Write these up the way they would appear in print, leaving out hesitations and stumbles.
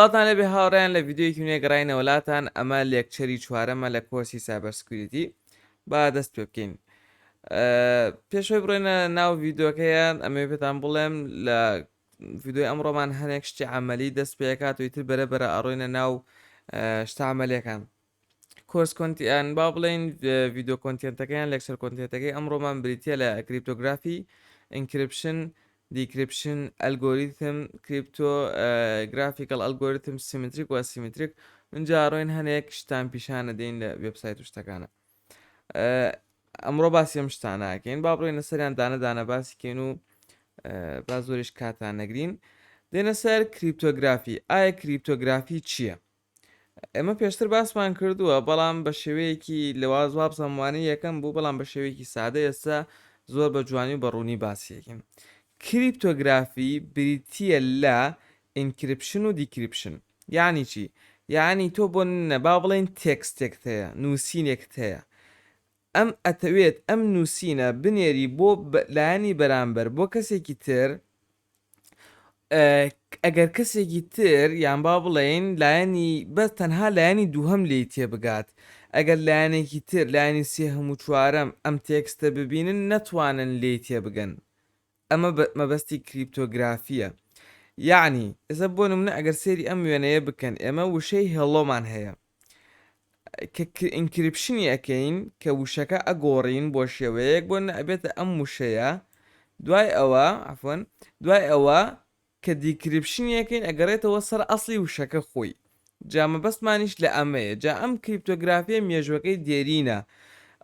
سڵاتان لەبێ هاوڕێیان لە ڤیددیۆیەکی نوێ گەڕاینە وڵاتان ئەمە لێکچەری چوارەمە لە کۆرسی سایبەر سکیوریتی با دەست پێ بکەین. پێشەوەی بڕۆینە ناو ڤیددیۆکەیان ئەمێ پێتان بڵێم لە ڤیددیۆی ئەمڕۆمان هەنێک شتی عملی دەست پێکات و ئیتر بەرەبەرە ئەڕۆینە ناو شتا عملەکان. کۆرس کۆنتیان با بڵێن ڤیددیۆ کۆنتێنتەکەیان لەکسەر کۆنتێنتەکەی ئەمڕۆمان بریتە لە کریپتۆگرافی، ئینکریپشن، دیکریپشن، ئەلگۆریتم، کریپتۆ گرافیکل ئەلگۆریتم، سیمتریک و ئەسیمتریک. اینجا ڕۆین هەنێک شتان پیشانە دەین لە وێبسایت و شتەکانە. ئەمڕۆ باسی ئەم شتانەکەین، با بڕۆینە سەریان دانەدانە باسیکەین و با زۆریش کاتان نەگرین. دێنە سەر کریپتۆگرافی. ئایا کریپتۆگرافی چییە؟ ئێمە پێشتر باسمان کردووە، بەڵام بە شێوەیەکی لەواز وابزانوانی یەکەم بوو، بەڵام بە شێوەیەکی سادە ئێستا زۆر بە جوانی و بەڕوونی باسیەکەین. کریپتۆگرافی بریتیە لە ئینکریپشن و دیکریپشن. یعنی چی؟ یعنی تۆ بۆ نەبا بڵێن تێکستێکت هەیە، نووسینێکت هەیە، ئەم ئەتەوێت ئەم نووسینە بنێری بۆ لایەنی بەرامبەر بۆ کەسێکی تر. ئەگەر کەسێکی تر یان با بڵێن لایەنی بەس تەنها لایەنی دووهەم لێی تێبگات، ئەگەر لایەنێکی تر لایەنی سێهەم و چوارەم ئەم تێکستە ببینن نەتوانن لێی تێبگەن. ئەمە مەبەستی کریپتۆگرافیە. یعنی ئێستا بۆ نمونە ئەگەر سێری ئەم وێنەیە بکەن، ئێمە وشەی هێڵۆمان هەیە کە ئینکریپشنی ئەەکەین کە وشەکە ئەگۆڕین بۆ شێوەیەک بۆ ئەبێتە ئەم وشەیە. دوای ئەوە عفوەن دوای ئەوە کە دیکریپشنیەکەین ئەگەڕێتەوە سەر ئەسڵی وشەکە خۆی. جا مەبەستمانیش لە ئەمەیە. جا ئەم کریپتۆگرافیە مێژوەکەی دێرینە،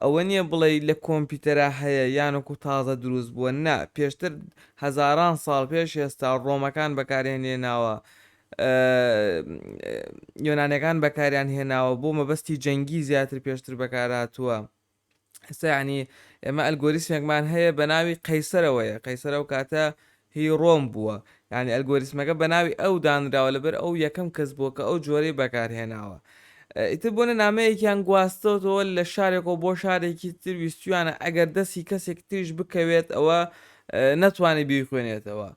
ئەوە نییە بڵێ لە کۆمپیوتەرە هەیە یانوەکو تازە دروست بووە. نا، پێشتر هەزاران ساڵ پێش ئێستا ڕۆمەکان بەکارهێنێناوە، یۆنانەکان بەکاریان هێناوە بۆ مەبەستی جەنگی زیاتر پێشتر بەکارهاتووە. ئێستا ینی ئێمە ئەلگۆریسمێکمان هەیە بە ناوی قەیسەرەوەیە. قەیسەرە و کاتە هی ڕۆم بووە، ینی ئەلگۆریسمەکە بە ناوی ئەو دانراوە لەبەر ئەو یەکەم کەس بووە کە ئەو جۆرەی بەکارهێناوە. ئیتر بۆنە نامەیەکیان گواستەوە لە شارێکەوە بۆ شارێکی تر ویستویانە ئەگەر دەستی کەسێک تریش بکەوێت ئەوە نەتوانێت بیخوێنێتەوە.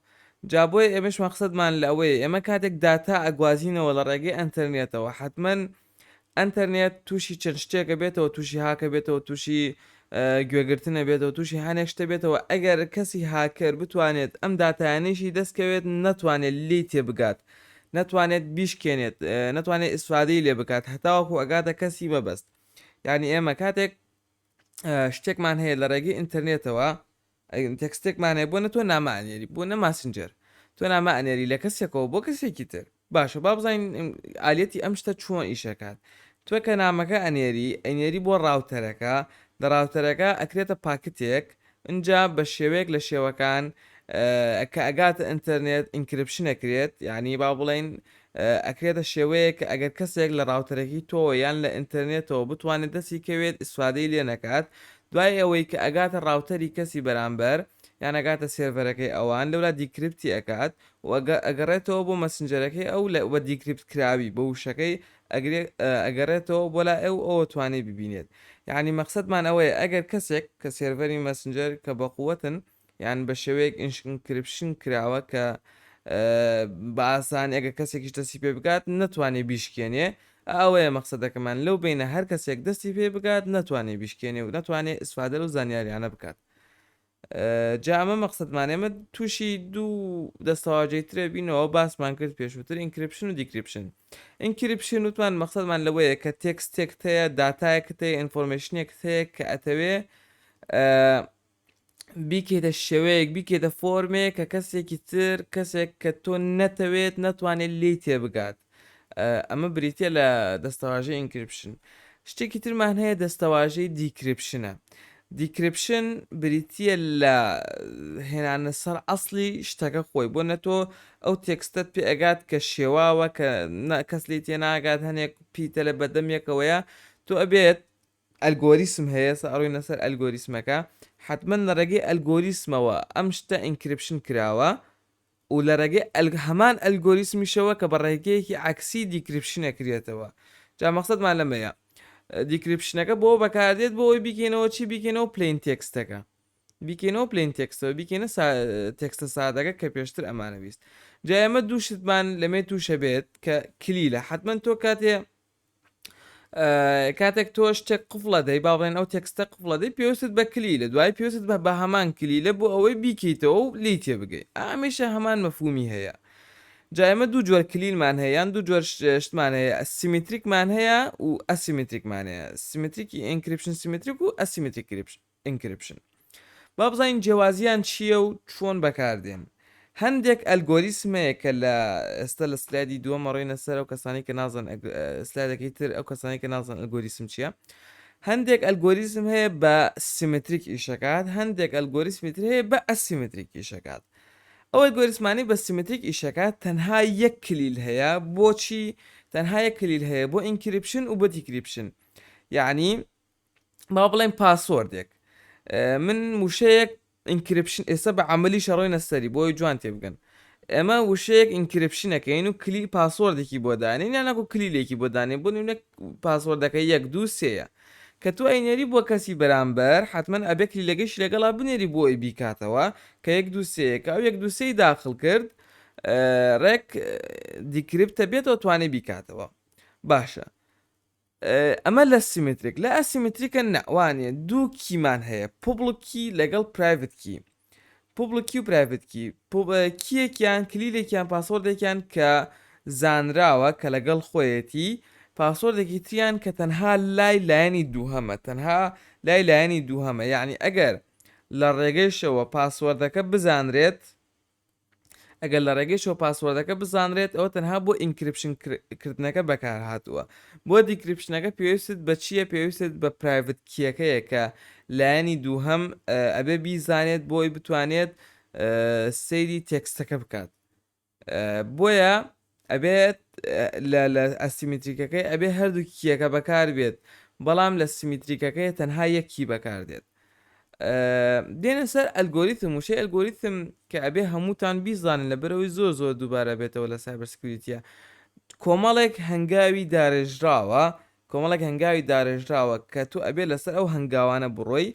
جا بۆیە ئێمەش مەقسەدمان لە ئەوەیە ئێمە کاتێک داتا ئەگوازینەوە لە ڕێگەی ئەنتەرنێتەوە، حتمەن ئەنتەرنێت تووشی چەند شتێکە بێتەوە، تووشی هاکە بێتەوە، تووشی گوێگرتنە بێتەوە، تووشی هەنێک شتە بێتەوە. ئەگەر کەسی هاکر بتوانێت ئەم داتایانەیشی دەستکەوێت نەتوانێت لی تێبگات، نەتوانێت بیشکێنێت، نەتوانێت ئیسفادەی لێ بکات، هەتاوەکو ئەگاتە کەسی مەبەست. یعنی ئێمە کاتێک شتێکمان هەیە لە ڕێگەی ئینتەرنێتەوە، تێکستێکمان هەیە بۆ نەتۆ نامەئەنێری، بۆ نەماسنجەر، تۆ نامەئەنێری لە کەسێکەوە بۆ کەسێکی تر. باشە، با بزانین ئالەتی ئەم شتە چۆن ئیشەکات. تۆ کە نامەکە ئەنێری بۆ ڕاوتەرەکە، لە ڕاوتەرەکە ئەکرێتە پاکتێک، اینجا بە شێوەیەک لە شێوەکان کە ئەگاتە ئینتەرنێت ئینکریپشن ئەکرێت، یعنی با بڵێن ئەکرێتە شێوەیە کە ئەگەر کەسێک لە ڕاوتەرەکی تۆ یان لە ئینتەرنێتەوە بتوانێت دەستی کەوێت ئیسفادەی لێ نەکات. دوای ئەوەی کە ئەگاتە ڕاوتەری کەسی بەرامبەر یان ئەگاتە سێڤەرەکەی ئەوان لەولا دیکریپتی ئەکات و ئەگەڕێتەوە بۆ مەسنجەرەکەی ئەو لە وە دیکریپت کراوی بە وشەکەی ئەگەڕێتەوە بۆ لا ئەوە توانێت ببینێت. یعنی مەقسەدمان ئەوەیە ئەگەر کەسێک کە سێڤەری مەسنجەر کە بەقووەتن یان بە شێوەیەک ئینکریپشن کراوە کە بە ئاسان ئەگە کەسێکیش دەستی پێ بگات نەتوانێت بیشکێنێ، ئەوەیە مەقسەدەکەمان لەو بینە هەر کەسێک دەستی پێ بگات نەتوانێت بیشکێنێ و نەتوانێت ئیسفادە و زانیاریانە بکات. جا ئەمە مەقسەدمان ئێمە تووشی دوو دەستەواژەی ترێ بینەوە باسمان کرد پێشووتر، ئینکریپشن و دیکریپشن. ئینکریپشن وتمان مەقسەدمان لەوەیە کە تێکستێکت هەیە، داتایەکت هەیە، ئینفۆرمێشنێکت هەیە کە ئەتەوێ بیکێتە شێوەیەک، بیکێتە فۆرمێک کە کەسێکی تر، کەسێک کە تۆ نەتەوێت نەتوانێت لێی تێبگات. ئەمە بریتە لە دەستەواژەی ئینکریپشن. شتێکی ترمان هەیە دەستەواژەی دیکریپشنە. دیکریپشن بریتە لە هێنانە سەر ئەسڵی شتەکە خۆی، بۆ نەتۆ ئەو تێکستت پێ ئەگات کە شێواوە کە کەس لی تێناگات، هەنێک پیتە لە بەدەمێکەوەیە، تۆ ئەبێت ئەلگۆریسم هەیە ئەڕۆینە سەر ئەلگۆریسمەکە، حتمما لە ڕێگەی ئەلگۆریسمەوە ئەم شتە ئینکریپشن کراوە و لە ڕێگەی هەمان ئەلگۆریسمیشەوە کە بە ڕێگەیەکی عکسی دیکریپشن ئەکرێتەوە. جا مەقسەدمان لەمەیە دیکریپشنەکە بۆ بەکاردێت بۆ ئەوی بیکەینەوە چی بیکەینەوە پلین تێکستەکە. بیکەینەوە پلین تێکستەوە بیکەینە تێکستە سادەکە کە پێشتر ئەمانە بیست جا ئێمە دووشتمان لەمێ تووشە بێت کە کلیلە حتمما تۆ کاتێک تۆ شتێک قفڵە دەی با بڵێن ئەو تێکستە قفڵە دەی پێویست بە کلیلە دوای پێویست بە هەمان کلیلە بۆ ئەوەی بیکەیتەوە و لی تێ بگەی ئامیشە هەمان مەفهومی هەیە جا ئێمە دوو جۆر کلیلمان هەیە یان دوو جۆر شتمان هەیە سیمتریکمان هەیە و ئەسیمتریکمان هەیە سیمتریکی ئینکریپشن سیمتریک و ئەسیمتریک ئینکریپشن با بزانین جیاوازیان چییە و چۆن بەکاردێن هەندێک ئەلگۆریسمەیە کە لە ئێستا لە سلایدی دووەمە ڕۆینە سەر ئەو کەسانی کە نازان سلایدەکەی تر ئەو کەسانی کە نازان ئەلگۆریسم چییە هەندێک ئەلگۆریسم هەیە بە سیمتریک ئیشەکات هەندێک ئەلگۆریسمی تر هەیە بە ئەسیمتریک ئیشەکات ئەو ئەلگۆریسمانی بە سیمتریک ئیشەکات تەنها یەک کلیل هەیە بۆچی تەنها یەک کلیل هەیە بۆ ئینکریپشن و بۆ دیکریپشن یعنی با بڵێن پاسوەردێک من وشەیەک ئینکریپشن ئێستا بە عملی شەڕۆینە سەری بۆی جوان تێ بگەن ئێمە وشەیەک ئینکریپشنەکەین و کلی پاسوەردێکی بۆ دانین یان نەکو کلیلێکی بۆ دانێن بۆ نمونە پاسوەردەکە 1 2 3 کە تو ئەینێری بۆ کەسی بەرامبەر حتمما ئەبێ کلیلەکەیش لەگەڵا بنێری بۆ ئەی بیکاتەوە کە 1 2 3 ئەو 1 2 3 داخل کرد ڕێک دیکریپتە بێتەوە توانێ بیکاتەوە باشە ئەمە لە سیمتریک لە ئەسیمتریکە ناوانێ دوو کیمان هەیە پوبڵکی لەگەڵ پرایڤەتکی پوبڵکی و پرایڤەتکی کیەکیان کلیلێکیان پاسۆردێکیان کە زانراوە کە لەگەڵ خۆیەتی پاسۆردێکی تریان کە تەنها لایەنی دووهەمە تەنها لایەنی دووهەمە یعنی ئەگەر لە ڕێگەیشەوە پاسوەردەکە بزانرێت ئەگەر لە ڕێگەیشەوە پاسوەردەکە بزانرێت ئەوە تەنها بۆ ئینکریپشن کردنەکە بەکار هاتووە بۆ دیکریپشنەکە پێویست بە چییە پێویست بە پرایڤەت کیەکەیە کە لایەنی دووهەم ئەبێ بیزانێت بۆی بتوانێت سەیری تێکستەکە بکات بۆیە ئەبێت لە ئەسیمتریکەکەی ئەبێ هەردوو کیەکە بەکار بێت بەڵام لە سیمتریکەکەی تەنها یەکی بەکاردێت دێنە سەر ئەلگۆریتم وشەی ئەلگۆریتم کە ئەبێ هەمووتان بیزانن لە بەرەوەی زۆر دووبارە بێتەوە لە سایبەرسکیوریتیە کۆمەڵێک هەنگاوی دارێژراوە کۆمەڵێک هەنگاوی دارێژراوە کە تو ئەبێ لەسەر ئەو هەنگاوانە بڕۆی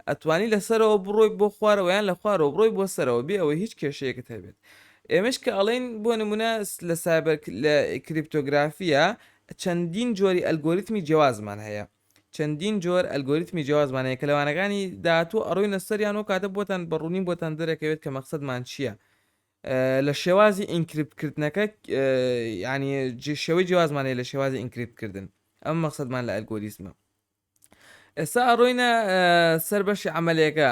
ئەتوانی لەسەرەوە بڕۆی بۆ خوارەوە یان لە خوارەوە بڕۆی بۆ سەرەوە بێ ئەوەی هیچ کێشەیەکت هەبێت ئێمەش کە ئەڵێن بۆ نمونە لە سایبەر لە کریپتۆگرافیە چەندین جۆری ئەلگۆریتمی جیاوازمان هەیە چەندین جۆر ئەلگۆریتمی جیاوازمانەیە کە لەوانەکانی داهاتوو ئەڕۆینە سەریانەوە کاتە بۆتان بەڕوونی بۆتان دەرەکەوێت کە مەقسەدمان چییە لە شێوازی ئینکریپتکردنەکە ینی شێوەی جیاوازمانەیە لە شێوازی ئینکریپتکردن ئەم مەقسەدمان لە ئەلگۆریزمە ئێستا ئەڕۆینە سەر بەشی عملەکە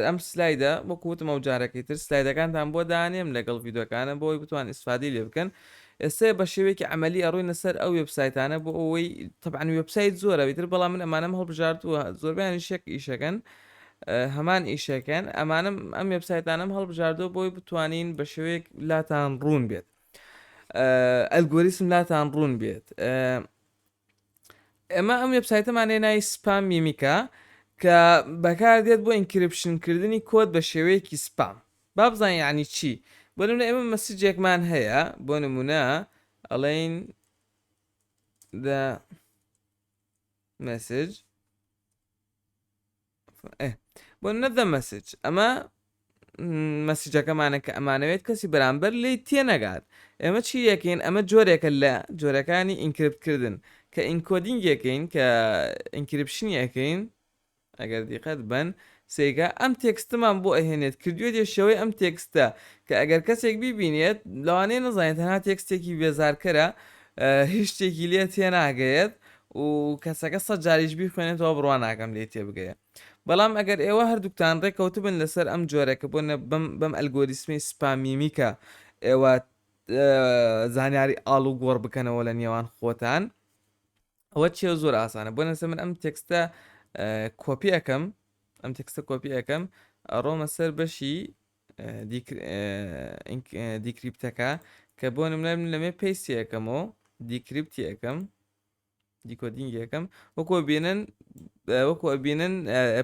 ئەم سلایدە بۆ کووتم ئەو جارەکەی تر سلایدەکانتان بۆ دانێم لەگەڵ ڤیددیوەکانە بۆی بتوان ئیسفادی لێ بکەن ئێستا بە شێوەیەکی عملی ئەڕۆینە سەر ئەو وێبسایتانە بۆ ئەوەی طبعاً وێبسایت زۆرە بیتر بەڵام من ئەمانەم هەڵبژاردووە زۆربیانی شێک ئیشەکەن هەمان ئیشەکەن ئەمانم ئەم وێبسایتانم هەڵبژاردووە بۆی بتوانین بە شێوەیەک لاتان ڕوون بێت ئەلگۆریسم لاتان ڕوون بێت ئەمە ئەم وێبسایتەمانێ ناوی سپام میمیکە کە بەکاردێت بۆ ئینکریپشنکردنی کۆد بە شێوەیەکی سپام با بزانین یعنی چی بۆ نمونە ئێمە مەسیجێکمان هەیە بۆ نمونە ئەڵێین the message بۆ نمونە the message ئەمە مەسیجەکەمانە کە ئەمانەوێت کەسی بەرامبەر لی تێنەگات ئێمە چی یەکەین ئەمە جۆرێکە لە جۆرەکانی ئینکریپتکردن کە ئینکۆدینگەکەین کە ئینکریپشنیەکەین ئەگەر دیقەت بن سێگا ئەم تێکستمان بۆ ئەهێنێت کردوێت شێوەی ئەم تێکستە کە ئەگەر کەسێک بیبینێت لەوانەیە نەزانێت تەنها تێکستێکی بێزارکەرە هیچ شتێکی لێ تێناگەیت و کەسەکە سەد جاریش بیخوێنێتەوە بڕوان ناکەم لێ تێبگەیە بەڵام ئەگەر ئێوە هەردووکتان ڕێکەوتبن لەسەر ئەم جۆرەکە بۆ بەم ئەلگۆریسمی سپامیمیکە ئێوە زانیاری ئاڵ و گۆڕ بکەنەوە لە نێوان خۆتان ئەوە چێ زۆر ئاسانە بۆ نەسە من ئەم تێکستە کۆپی ئەەکەم ئەم تێکستە کۆپی ئەەکەم ئەڕۆمە سەر بەشی دیکریپتەکە کە بۆ نمونە لەمێ پێیسی یەکەمەوە دیکریپتی یەکەم دیکۆدینگی یەکەم وەکو بینن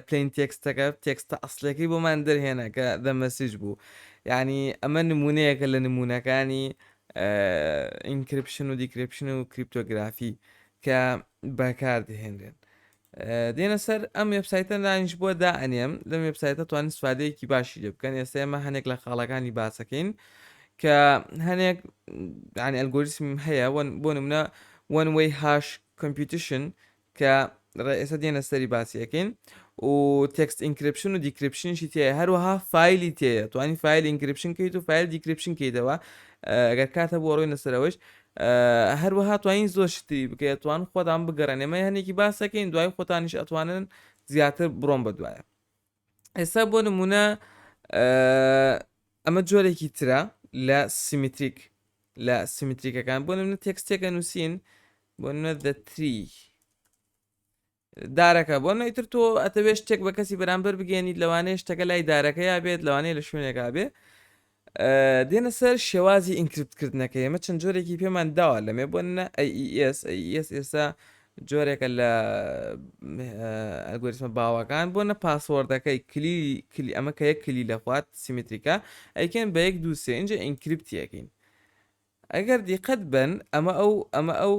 پلین تێکستەکە تێکستە ئەسلەکەی بۆمان دەرهێنا کە دەمەسیج بوو یعنی ئەمە نمونەیەکە لە نمونونەکانی ئینکریپشن و دیکریپشن و کریپتۆگرافی کە بەکاردهێنرێن دێنە سەر ئەم وێبسایتە دانیش بۆ دائەنێم لەم وێبسایتە توانین سوادەیەکی باشی لێ بکەن. ئێستا ئێمە هەنێک لە خاڵەکانی باسەکەین کە هەنێک ینی ئەلگۆریسم هەیە بۆ نمونە one way hash computation کە ئێستا دێنە سەری باسیەکەین و تێکست ئینکریپشن و دیکریپشنشی تێە هەروەها فایلی تێە توانی فایل ئینکریپشن کەیت و فایل دیکریپشن کەیتەوە ئەگەر کاتە بۆ ڕۆی نەسەرەوەش هەروەها توانین زۆر شتی بکەیت توان خۆتان بگەڕێنێمە هەنێکی باسەکەین دوای خۆتانیش ئەتوانن زیاتر بڕۆم بەدوایە. ئێستا بۆ نمونە ئەمە جۆرێکی ترە لە سیمیتریک لە سیمیتریکەکان بۆ نمونە تێکستێکە نووسین بۆ نمونە the tree دارەکە بۆ نەیتر تۆ ئەتەوێت شتێک بە کەسی بەرامبەر بگەێنیت لەوانەیە شتەکە لای دارەکە یا بێت لەوانەیە لە شوێنێکا بێ دێنە سەر شێوازی ئینکریپتکردنەکە ئێمە چەند جۆرێکی پێمان داوە لەمێ بۆ نە AES ئێستا جۆرێکە لە ئەلگۆریسمە باوەکان بۆ نە پاسوەردەکەی کلی ئەمە کە یەک کلی لە خوات سیمیتریکە ئەیکەن بە 1 2 3 اینجا ئینکریپتیەکەین ئەگەر دیقەت بن ئەمە ئەو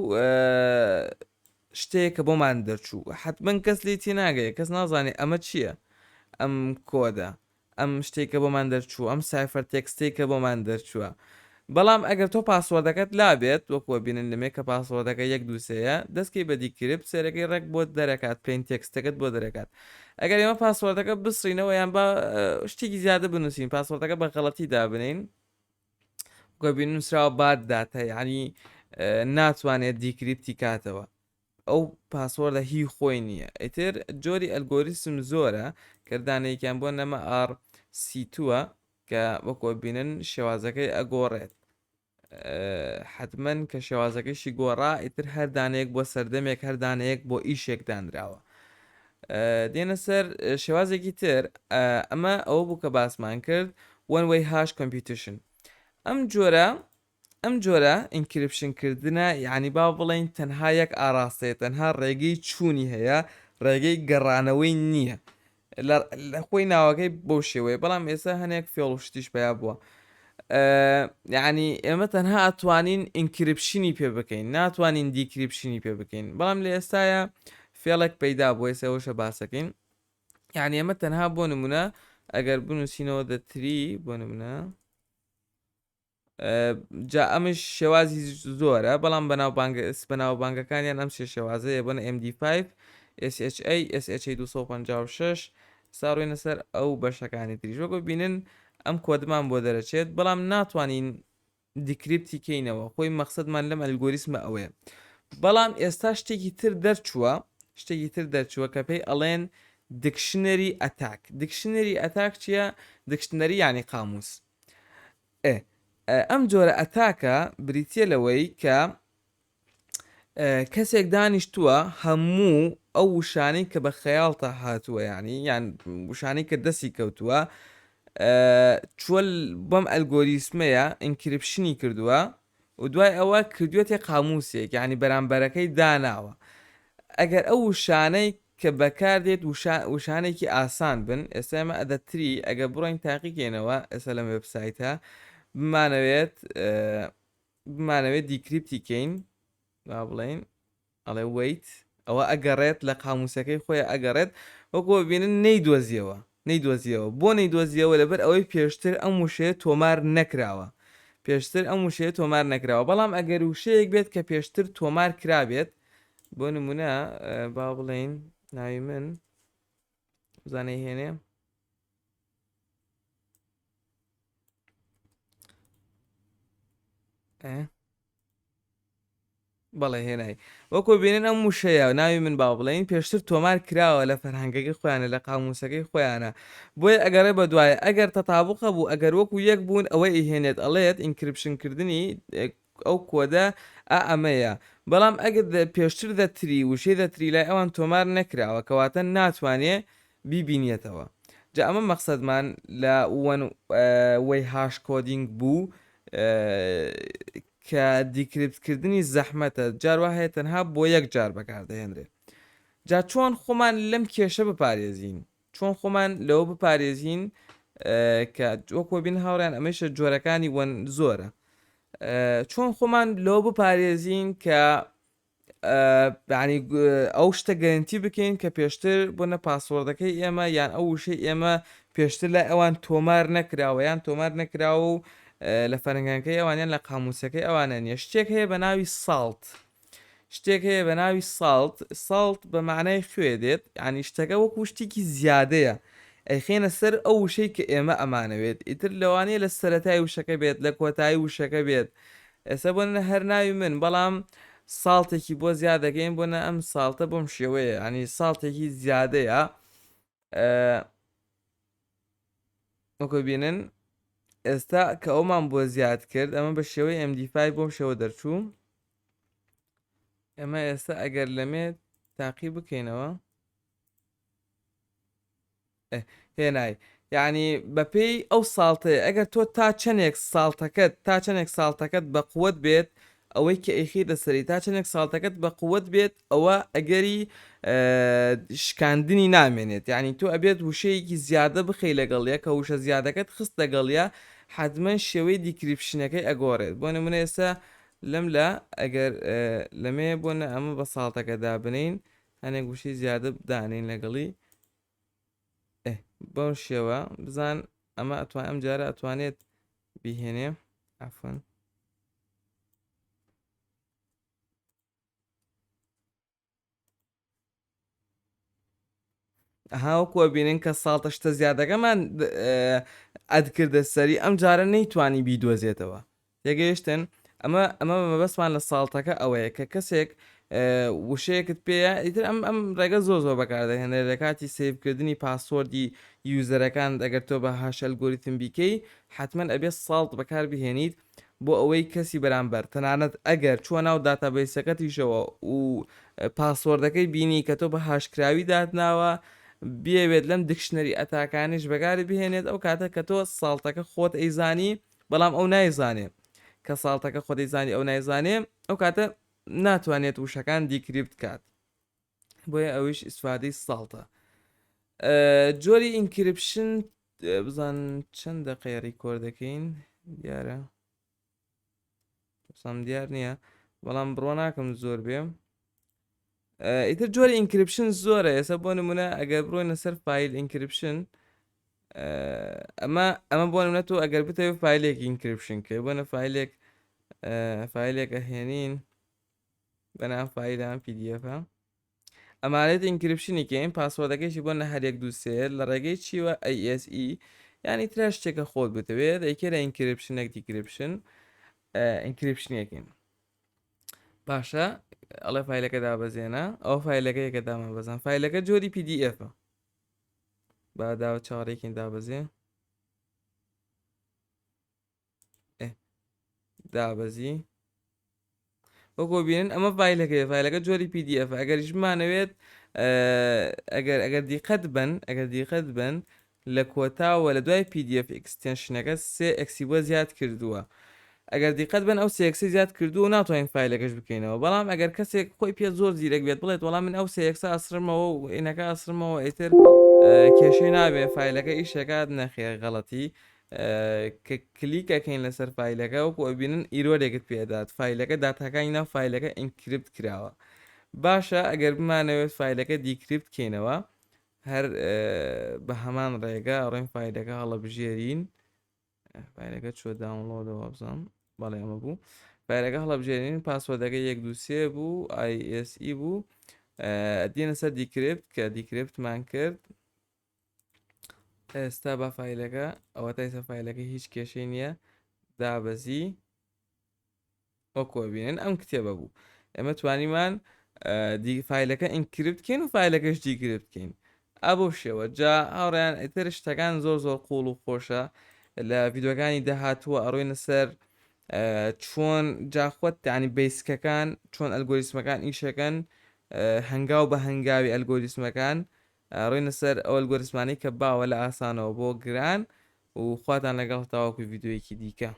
شتەیە کە بۆمان دەرچوو حتمما کەس لی تی ناگەیە کەس نازانێت ئەمە چییە ئەم کۆدە ئەم شتێکە بۆمان دەرچوو ئەم سایفەر تێکستێکە بۆمان دەرچووە بەڵام ئەگەر تۆ پاسوەردەکەت لابێت وەکوە بینن لەمێ کە پاسوەردەکە 1 2 3 دەستکەی بە دیکریپت سێرەکەی ڕێک بۆ دەرەکات پێین تێکستەکەت بۆ دەرەکات ئەگەر ئێمە پاسوەردەکە بسڕینەوە یان بە شتێکی زیادە بنووسین پاسوەردەکە بە غەڵەتی دابنین گۆبین نووسراوە باد داتە یعنی ناتوانێت دیکریپتی کاتەوە ئەو پاسوەردە هی خۆی نییە ئیتر جۆری ئەلگۆریسم زۆرە کردانەیەکیان بۆ نەمە RC2 کە وەکۆ بینن شێوازەکەی ئەگۆڕێت حتمما کە شێوازەکەیشی گۆڕا ئیتر هەردانەیەک بۆ سەردەمێک هەردانەیەک بۆ ئیشێک دانراوە دێنە سەر شێوازێکی تر ئەمە ئەوە بوو کە باسمان کرد one way hash computation ئەم جۆرە ئینکریپشنکردنە یعنی با بڵێن تەنها یەک ئاراستەیە تەنها ڕێگەی چوونی هەیە ڕێگەی گەڕانەوەی نییە لە خۆی ناوەکەی بۆ شێوەیە بەڵام ئێستا هەنێک فێڵشتیش پیا بووە یعنی ئێمە تەنها ئەتوانین ئینکریپشنی پێ بکەین ناتوانین دیکریپشنی پێ بکەین بەڵام لە ئێستاە فێڵێک پەیدا بۆ ئێسەوەشە باسەکەین یعنی ئێمە تەنها بۆ نمونە ئەگەر بنووسینەوە دەتری بۆ نمونە جا ئەمش شێوازی زۆرە بەڵام بەناو بانگەکانیان ئەم شێوازەیە بۆنە MD5 SHA SHA 256 ساڕوێنە سەر ئەو بەشەکانی تریژۆگە بینن ئەم کۆدمان بۆ دەرەچێت بەڵام ناتوانین دیکریپتی کەینەوە خۆی مەقسەدمان لەم ئەلگۆریسمە ئەوەیە بەڵام ئێستا شتێکی تر دەرچووە کە پێی ئەڵێن دیکشنەری ئەتاک چییە دیکشنەری یعنی قاموس ئەم جۆرە ئەتاکە بریتە لەوەی کە کەسێک دانیشتووە هەموو ئەو وشانەی کە بە خەیاڵتە هاتووە یان وشانەی کە دەستی کەوتووە چوە بەم ئەلگۆریسمەیە ئینکریپشنی کردووە و دوای ئەوە کردوێتێ قاموسێک یعنی بەرامبەرەکەی داناوە ئەگەر ئەو وشانەی کە بەکاردێت وشانێکی ئاسان بن ئێستا ئێمە ئەدەتری ئەگە بڕۆین تاقیکەینەوە ئێستا لەم وێبسایتە بمانەوێت دیکریپتی کەین با بڵێن ئەڵێ ویت ئەوە ئەگەڕێت لە قاموسەکەی خۆی ئەگەڕێت وەکۆ ببینن نەیدۆزیەوە بۆ نەیدۆزیەوە لەبەر ئەوەی پێشتر ئەم وشەیە تۆمار نەکراوە بەڵام ئەگەر وشەیەک بێت کە پێشتر تۆمار کرابێت بۆ نمونە با بڵێن ناوی من بزانەی هێنێ بەڵێ هێنایی وەکۆ بینن ئەم وشەیە ناوی من با بڵێن پێشتر تۆمار کراوە لە فەرهەنگەکەی خۆیانە لە قاموسەکەی خۆیانە بۆیە ئەگەڕێ بە دوایە ئەگەر تەتابوقە بوو ئەگەر وەکو یەک بوون ئەوەی ئیهێنێت ئەڵێت ئینکریپشنکردنی ئەو کۆدە ئەمەیە بەڵام ئەگەر پێشتر دەتری وشەی دەتری لای ئەوان تۆمار نەکراوە کەواتە ناتوانێ بیبینێتەوە جا ئەمە مەقسەدمان لە وەی هاش کۆدینگ بوو کە دیکریپتکردنی زەحمەتە جاروا هەیە تەنها بۆ یەک جار بەکاردەهێنرێت جا چۆن خۆمان لەم کێشە بپارێزین چۆن خۆمان لەوە بپارێزین کە وەکۆ بین هاوڕیان ئەمەشە جۆرەکانی وەن زۆرە چۆن خۆمان لەوە بپارێزین کە یعنی ئەو شتە گەرنتی بکەین کە پێشتر بۆنە پاسوەردەکەی ئێمە یان ئەو وشەی ئێمە پێشتر لە ئەوان تۆمار نەکراوە یان تۆمار نەکراوە و لە فەرهەنگەکەی ئەوانیان لە قاموسەکەی ئەوانە نیە. شتێک هەیە بە ناوی ساڵت، شتێک هەیە بە ناوی ساڵت. ساڵت بە معنای خوێ دێت، ینی شتەکە وەکو شتێکی زیادەیە ئەیخێنە سەر ئەو وشەی کە ئێمە ئەمانەوێت. ئیتر لەوانەیە لە سەرەتای وشەکە بێت، لە کۆتایی وشەکە بێت. ئێستا بۆنە هەر ناوی من، بەڵام ساڵتێکی بۆ زیاد دەکەین بۆنە ئەم ساڵتە بۆم شێوەیە، ینی ساڵتێکی زیادەیە. وەکو بینن ئێستا کە ئەومان بۆ زیاد کرد، ئەمە بە شێوەی MD5 بۆم شێوە دەرچوو. ئەمە ئێستا ئەگەر لەمێ تاقی بکەینەوە هێنای، یعنی بەپێی ئەو ساڵتەیە. ئەگەر تۆ تا چەندێک ساڵتەکەت بە قووەت بێت، ئەوەی کە ئەیخی دەسەری تا چەندێک ساڵتەکەت بە قووەت بێت، ئەوە ئەگەری شکاندنی نامێنێت. یعنی تۆ ئەبێت وشەیەکی زیادە بخەی لەگەڵیە کە وشە زیادەکەت خست لەگەڵیە، حتمما شێوەی دیکریپشنەکەی ئەگۆڕێت. بۆ نمونە ئێستا لەم لە ئەگەر لەمێ بۆنە ئەمە بە ساڵتەکە دابنین، هەنێک وشەی زیادە بدانین لەگەڵی بەو شێوە بزان ئەمە ئەم جارە ئەتوانێت بیهێنێ. عەفوەن هاوەکووە بینین کە ساڵتە شتە زیادەکەمان ئەدکردە سەری، ئەم جارە نەیتوانی بیدۆزێتەوە. تێگەیشتن ئەمە مەبەستمان لە ساڵتەکە ئەوەیە کە کەسێک وشەیەکت پێەیە، ئیتر ئەم ڕێگە زۆر بەکاردەهێنێت لە کاتی سیڤکردنی پاسوەردی یوزەرەکان. ئەگەر تۆ بە هاش ئەلگۆریتم بیکەی، حتمما ئەبێت ساڵت بەکار بهێنیت بۆ ئەوەی کەسی بەرامبەر، تەنانەت ئەگەر چوە ناو داتابەیسەکەتیشەوە و پاسوەردەکەی بینی کە تۆ بە هاشکراوی دادناوە، بێوێت لەم دیکشنەری ئەتاکانیش بەکاری بهێنێت. ئەو کاتە کە تۆ ساڵتەکە خۆت ئەیزانی، بەڵام ئەو نایزانێ کە ساڵتەکە خۆت ئەیزانی ئەو نایزانێ، ئەو کاتە ناتوانێت وشەکان دیکریپت کات. بۆیە ئەویش ئیسفادەی ساڵتە. جۆری ئینکریپشن بزان چەند دەقەیە ڕیکۆردەکەین، دیارە سام دیار نییە، بەڵام بڕۆ ناکەم زۆر بێ. ئیتر جۆری ئینکریپشن زۆرە. ئێستا بۆ نمونە ئەگەر بڕۆینە سەر فایل ئینکریپشن، ئەمە بۆ نمونە تۆ ئەگەر بتەوێت فایلێک ئینکریپشن کە بۆنە فایلێک ئەهێنین بەناو فایلان PDF ئەمانێت ئینکریپشنی کەین، پاسوەردەکەیشی بۆ نە هەرێک دووسێ لە ڕێگەی چیوە ASE، یعنی ترا شتێکە خۆت بتەوێت ئەیکە لە ئینکریپشنێک دیکریپشن ئینکریپشنێکین. باشە ئەڵێ فایلەکە دابەزێنە، ئەو فایلەکەیەکە دامان بەزان. فایلەکە جۆری PDF با داوە چاڕێکین دابەزێ دابەزی وەکو بینن ئەمە فایلەکە جۆری PDF. ئەگەریشمانەوێت ئەگەر دیقەت بن لە کۆتاوە لە دوای PDF ئەکستێنشنەکە 3x بۆ زیاد کردووە. ئەگەر دیقەت بن ئەو 3x زیاد کردو و ناتوانین فایلەکەش بکەینەوە. بەڵام ئەگەر کەسێک خۆی پێ زۆر زیرەک بێت بڵێت وەڵام من ئەو 3x ئەسرمەوە و ئینەکە ئەسرمەوە، ئیتر کێشەی نابێ فایلەکە ئیشەکات نەخێ غەڵەتی کە کلیکەکەین لەسەر فایلەکە وەکو ئەبینن ئیرۆرێکت پێدات، فایلەکە داتاکانی ناو فایلەکە ئینکریپت کراوە. باشە ئەگەر بمانەوێت فایلەکە دیکریپت کەینەوە، هەر بە هەمان ڕێگە ڕێن فایلەکە هەڵەبژێرین. فایلەکە چۆ داونلۆدەوە بزانم، بەڵێ ئەمە بوو. فایلەکە هەڵەبژێرین، پاسوەردەکە 1 2 3 بوو، ISE بوو، دێنە سەر دیکریپت کە دیکریپتمان کرد. ئێستا بە فایلەکە ئەوە تایسە فایلەکە هیچ کێشەی نییە، دابەزی وەکو بینن ئەم کتێبە بوو. ئەمە توانیمان فایلەکە ئینکریپتکەین و فایلەکەش دیکریپتکەین. ئەبوو شێوە جا هاوڕێیان ئیتر شتەکان زۆر قوڵ و خۆشە. لە ڤیددیوەکانی داهاتووە ئەڕۆینە سەر چۆن جاخۆت ینی بیسکەکان چۆن ئەلگۆریسمەکان ئیشەکەن، هەنگاو بە هەنگاوی ئەلگۆریسمەکان ڕۆینە سەر ئەو ئەلگۆریسمانەی کە باوە لە ئاسانەوە بۆ گران و خواتان لەگەڵ تاواکو ڤیددیوەیەکی دیکە.